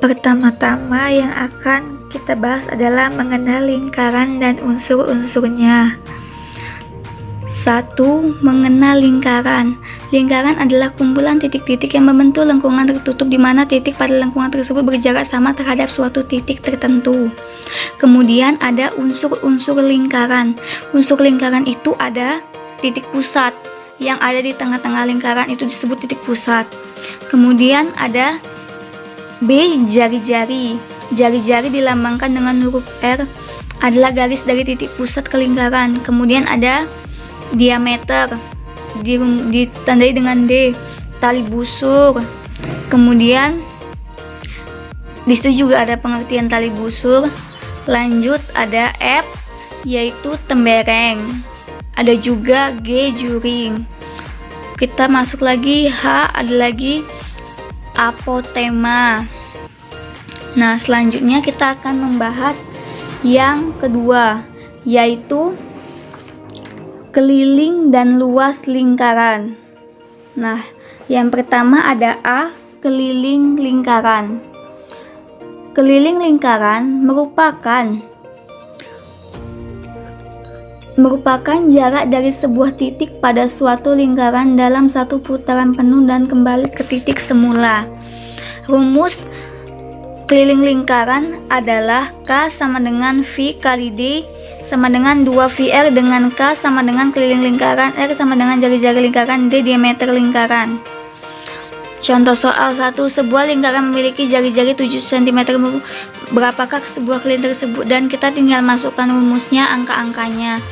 Pertama-tama yang akan kita bahas adalah mengenal lingkaran dan unsur-unsurnya. 1. Mengenal lingkaran. Lingkaran adalah kumpulan titik-titik yang membentuk lengkungan tertutup di mana titik pada lengkungan tersebut berjarak sama terhadap suatu titik tertentu. Kemudian ada unsur-unsur lingkaran. Unsur lingkaran itu ada titik pusat. Yang ada di tengah-tengah lingkaran itu disebut titik pusat. Kemudian ada B. Jari-jari. Jari-jari dilambangkan dengan huruf R, adalah garis dari titik pusat ke lingkaran. Kemudian ada diameter, ditandai dengan D. Tali busur. Kemudian disitu juga ada pengertian tali busur. Lanjut ada F, yaitu tembereng. Ada juga G, juring. Kita masuk lagi, H ada lagi apotema. Nah, selanjutnya kita akan membahas yang kedua, yaitu keliling dan luas lingkaran. Nah, yang pertama ada A, keliling lingkaran. Keliling lingkaran merupakan jarak dari sebuah titik pada suatu lingkaran dalam satu putaran penuh dan kembali ke titik semula. Rumus keliling lingkaran adalah K sama dengan V kali D sama dengan 2VR dengan K sama dengan keliling lingkaran, R sama dengan jari-jari lingkaran, D diameter lingkaran. Contoh soal 1, sebuah lingkaran memiliki jari-jari 7 cm. Berapakah sebuah keliling tersebut? Dan kita tinggal masukkan rumusnya, angka-angkanya.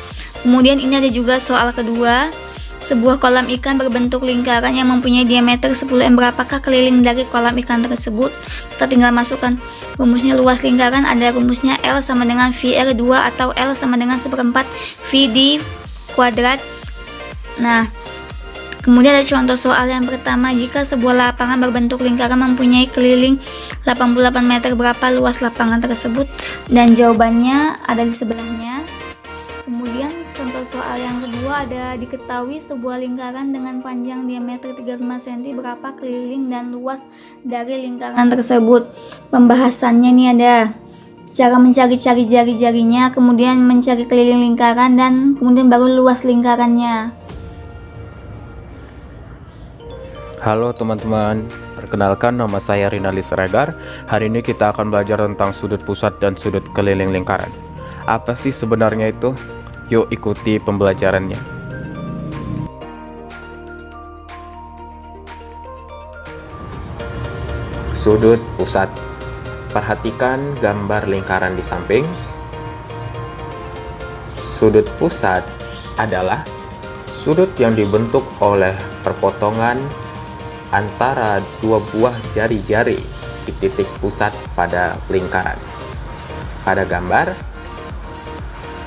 Kemudian ini ada juga soal kedua, sebuah kolam ikan berbentuk lingkaran yang mempunyai diameter 10 m. Berapakah keliling dari kolam ikan tersebut? Kita tinggal masukkan rumusnya. Luas lingkaran ada rumusnya L sama dengan VR2 atau L sama dengan 1/4 VD kuadrat. Nah, kemudian ada contoh soal yang pertama, jika sebuah lapangan berbentuk lingkaran mempunyai keliling 88 meter, berapa luas lapangan tersebut? Dan jawabannya ada di sebelahnya. Kemudian contoh soal yang kedua ada diketahui sebuah lingkaran dengan panjang diameter 35 cm, berapa keliling dan luas dari lingkaran tersebut? Pembahasannya nih ada cara mencari-cari jari-jarinya, kemudian mencari keliling lingkaran, dan kemudian baru luas lingkarannya. Halo teman-teman, perkenalkan nama saya Rinaldi Siregar. Hari ini kita akan belajar tentang sudut pusat dan sudut keliling lingkaran. Apa sih sebenarnya itu? Yuk ikuti pembelajarannya. Sudut pusat. Perhatikan gambar lingkaran di samping. Sudut pusat adalah sudut yang dibentuk oleh perpotongan antara dua buah jari-jari di titik pusat pada lingkaran. Pada gambar,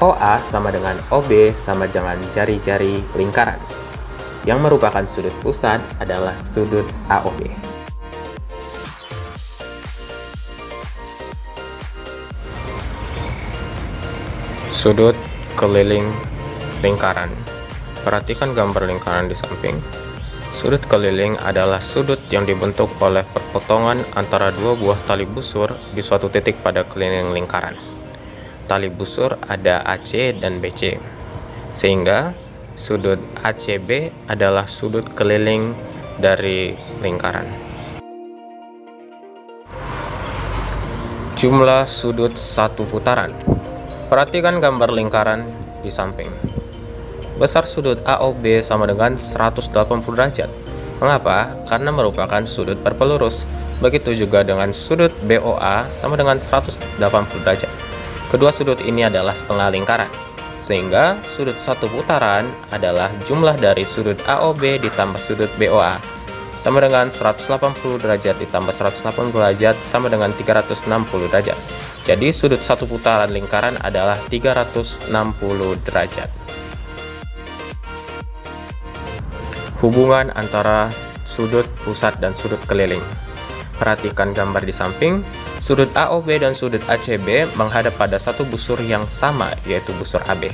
OA sama dengan OB sama dengan jari-jari lingkaran. Yang merupakan sudut pusat adalah sudut AOB. Sudut keliling lingkaran. Perhatikan gambar lingkaran di samping. Sudut keliling adalah sudut yang dibentuk oleh perpotongan antara dua buah tali busur di suatu titik pada keliling lingkaran. Tali busur ada AC dan BC, sehingga sudut ACB adalah sudut keliling dari lingkaran. Jumlah sudut satu putaran. Perhatikan gambar lingkaran di samping. Besar sudut AOB sama dengan 180 derajat. Mengapa? Karena merupakan sudut berpelurus. Begitu juga dengan sudut BOA sama dengan 180 derajat. Kedua sudut ini adalah setengah lingkaran, sehingga sudut satu putaran adalah jumlah dari sudut AOB ditambah sudut BOA, sama dengan 180 derajat ditambah 180 derajat sama dengan 360 derajat. Jadi sudut satu putaran lingkaran adalah 360 derajat. Hubungan antara sudut pusat dan sudut keliling. Perhatikan gambar di samping. Sudut AOB dan sudut ACB menghadap pada satu busur yang sama, yaitu busur AB.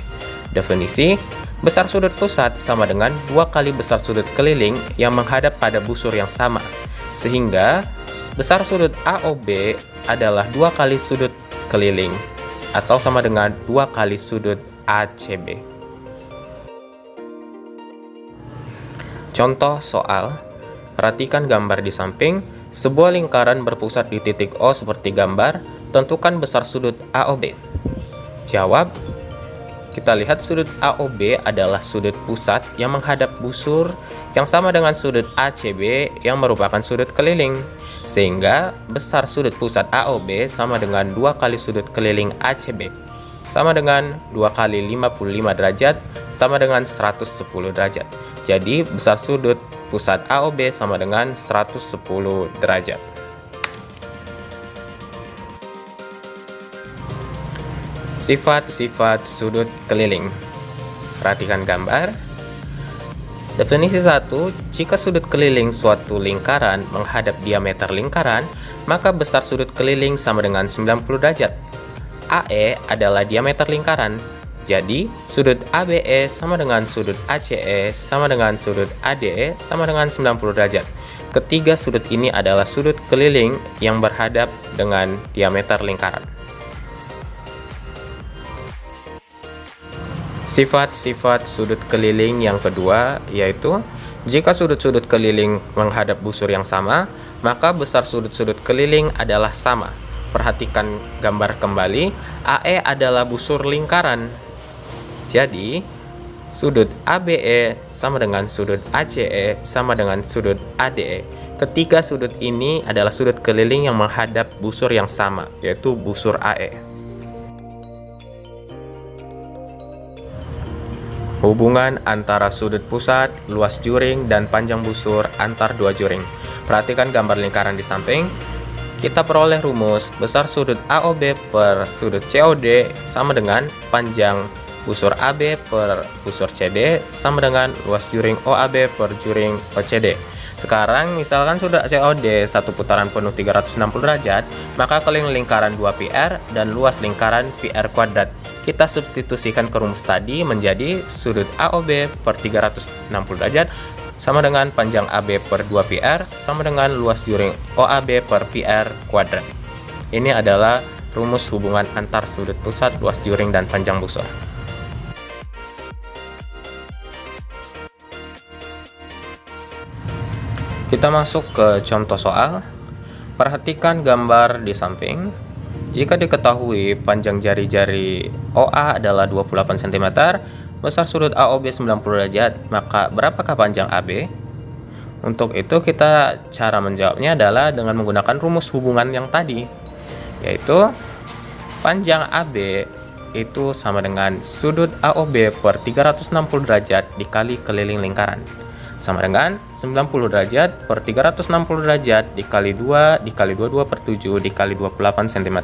Definisi, besar sudut pusat sama dengan 2 kali besar sudut keliling yang menghadap pada busur yang sama. Sehingga besar sudut AOB adalah 2 kali sudut keliling atau sama dengan 2 kali sudut ACB. Contoh soal, perhatikan gambar di samping, sebuah lingkaran berpusat di titik O seperti gambar, tentukan besar sudut AOB. Jawab, kita lihat sudut AOB adalah sudut pusat yang menghadap busur yang sama dengan sudut ACB yang merupakan sudut keliling. Sehingga besar sudut pusat AOB sama dengan 2 kali sudut keliling ACB. Sama dengan 2 kali 55 derajat sama dengan 110 derajat. Jadi besar sudut pusat AOB sama dengan 110 derajat. Sifat-sifat sudut keliling. Perhatikan gambar. Definisi 1, jika sudut keliling suatu lingkaran menghadap diameter lingkaran, maka besar sudut keliling sama dengan 90 derajat. AE adalah diameter lingkaran. Jadi, sudut ABE sama dengan sudut ACE sama dengan sudut ADE sama dengan 90 derajat. Ketiga sudut ini adalah sudut keliling yang berhadap dengan diameter lingkaran. Sifat-sifat sudut keliling yang kedua yaitu, jika sudut-sudut keliling menghadap busur yang sama, maka besar sudut-sudut keliling adalah sama. Perhatikan gambar kembali, AE adalah busur lingkaran. Jadi, sudut ABE sama dengan sudut ACE sama dengan sudut ADE. Ketiga sudut ini adalah sudut keliling yang menghadap busur yang sama, yaitu busur AE. Hubungan antara sudut pusat, luas juring, dan panjang busur antar dua juring. Perhatikan gambar lingkaran di samping. Kita peroleh rumus besar sudut AOB per sudut COD sama dengan panjang busur AB per busur CD sama dengan luas juring OAB per juring OCD. Sekarang misalkan sudut COD satu putaran penuh 360 derajat, maka keliling lingkaran 2πr dan luas lingkaran πr kuadrat. Kita substitusikan ke rumus tadi menjadi sudut AOB per 360 derajat sama dengan panjang AB per 2πr sama dengan luas juring OAB per πr kuadrat. Ini adalah rumus hubungan antar sudut pusat, luas juring, dan panjang busur. Kita masuk ke contoh soal. Perhatikan gambar di samping. Jika diketahui panjang jari-jari OA adalah 28 cm, besar sudut AOB 90 derajat, maka berapakah panjang AB? Untuk itu cara menjawabnya adalah dengan menggunakan rumus hubungan yang tadi, yaitu panjang AB itu sama dengan sudut AOB per 360 derajat dikali keliling lingkaran, sama dengan 90 derajat per 360 derajat dikali 2 dikali 22 per 7 dikali 28 cm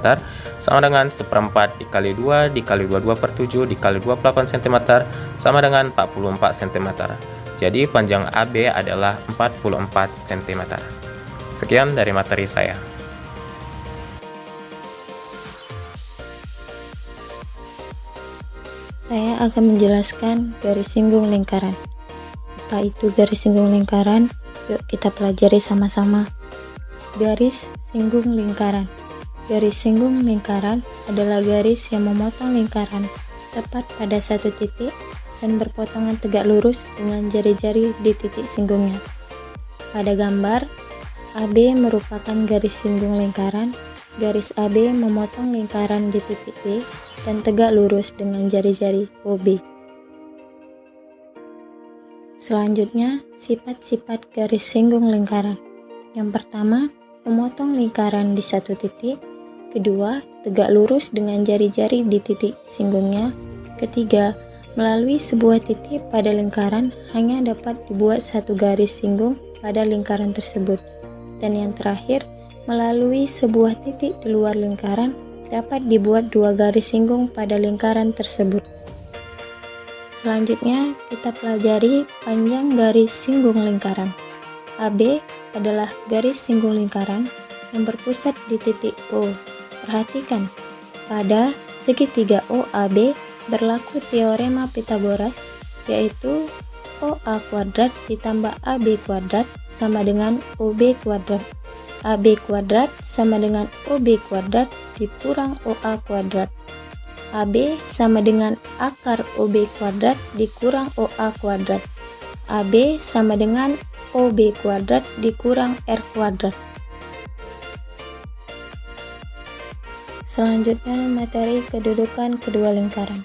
sama dengan 1/4 dikali 2 dikali 22 per 7 dikali 28 cm sama dengan 44 cm. Jadi panjang AB adalah 44 cm. Sekian dari materi saya. Saya akan menjelaskan garis singgung lingkaran. Apa itu garis singgung lingkaran? Yuk kita pelajari sama-sama. Garis singgung lingkaran. Garis singgung lingkaran adalah garis yang memotong lingkaran tepat pada satu titik dan berpotongan tegak lurus dengan jari-jari di titik singgungnya. Pada gambar, AB merupakan garis singgung lingkaran. Garis AB memotong lingkaran di titik B dan tegak lurus dengan jari-jari OB. Selanjutnya, sifat-sifat garis singgung lingkaran. Yang pertama, memotong lingkaran di satu titik. Kedua, tegak lurus dengan jari-jari di titik singgungnya. Ketiga, melalui sebuah titik pada lingkaran hanya dapat dibuat satu garis singgung pada lingkaran tersebut. Dan yang terakhir, melalui sebuah titik di luar lingkaran dapat dibuat dua garis singgung pada lingkaran tersebut. Selanjutnya, kita pelajari panjang garis singgung lingkaran. AB adalah garis singgung lingkaran yang berpusat di titik O. Perhatikan, pada segitiga OAB berlaku teorema Pythagoras, yaitu OA kuadrat ditambah AB kuadrat sama dengan OB kuadrat. AB kuadrat sama dengan OB kuadrat dikurang OA kuadrat. AB sama dengan akar OB kuadrat dikurang OA kuadrat. AB sama dengan OB kuadrat dikurang R kuadrat. Selanjutnya, materi kedudukan kedua lingkaran.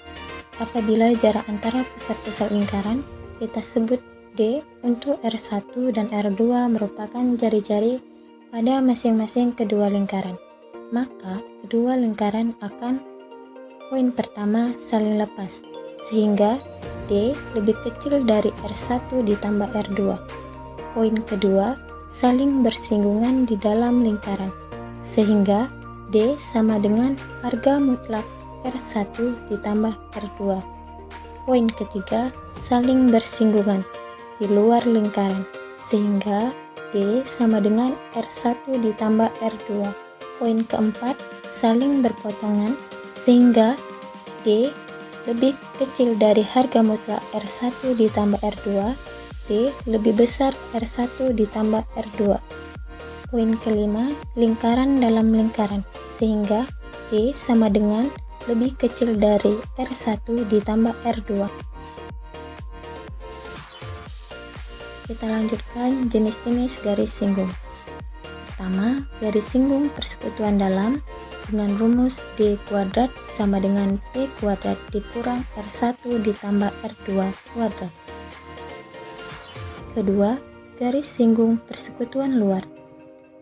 Apabila jarak antara pusat-pusat lingkaran kita sebut D untuk R1 dan R2 merupakan jari-jari pada masing-masing kedua lingkaran, maka kedua lingkaran akan poin pertama saling lepas, sehingga D lebih kecil dari R1 ditambah R2. Poin kedua saling bersinggungan di dalam lingkaran, sehingga D sama dengan harga mutlak R1 ditambah R2. Poin ketiga saling bersinggungan di luar lingkaran, sehingga D sama dengan R1 ditambah R2. Poin keempat saling berpotongan, sehingga D lebih kecil dari harga mutlak R1 ditambah R2, D lebih besar R1 ditambah R2. Poin kelima, lingkaran dalam lingkaran, sehingga D sama dengan lebih kecil dari R1 ditambah R2. Kita lanjutkan jenis-jenis garis singgung. Pertama, garis singgung persekutuan dalam dengan rumus D kuadrat sama dengan P kuadrat dikurang R1 ditambah R2 kuadrat. Kedua, garis singgung persekutuan luar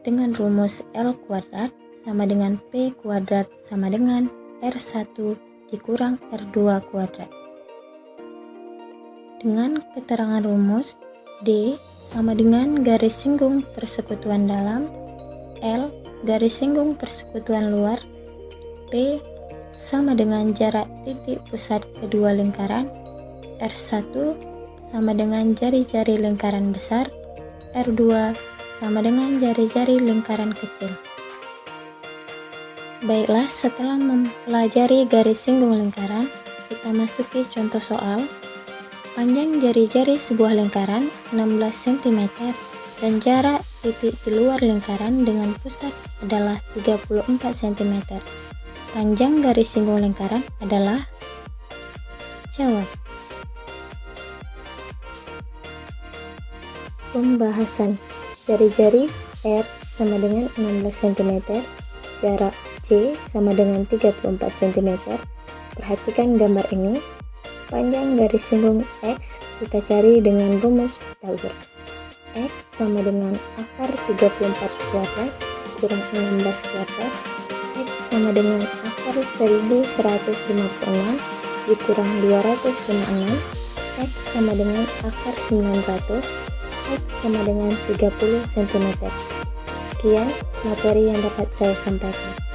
dengan rumus L kuadrat sama dengan P kuadrat sama dengan R1 dikurang R2 kuadrat. Dengan keterangan rumus D sama dengan garis singgung persekutuan dalam, L garis singgung persekutuan luar, P sama dengan jarak titik pusat kedua lingkaran, R1 sama dengan jari-jari lingkaran besar, R2 sama dengan jari-jari lingkaran kecil. Baiklah, setelah mempelajari garis singgung lingkaran, kita masuki contoh soal. Panjang jari-jari sebuah lingkaran 16 cm dan jarak titik di luar lingkaran dengan pusat adalah 34 cm. Panjang garis singgung lingkaran adalah? Jawab. Pembahasan. Jari-jari R sama dengan 16 cm, jarak C sama dengan 34 cm. Perhatikan gambar ini. Panjang garis singgung X kita cari dengan rumus Pythagoras. X sama dengan akar 34 kuadrat kurang 16 kuadrat. X sama dengan akar 1156 dikurang 256. X sama dengan akar 900. X sama dengan 30 cm. Sekian materi yang dapat saya sampaikan.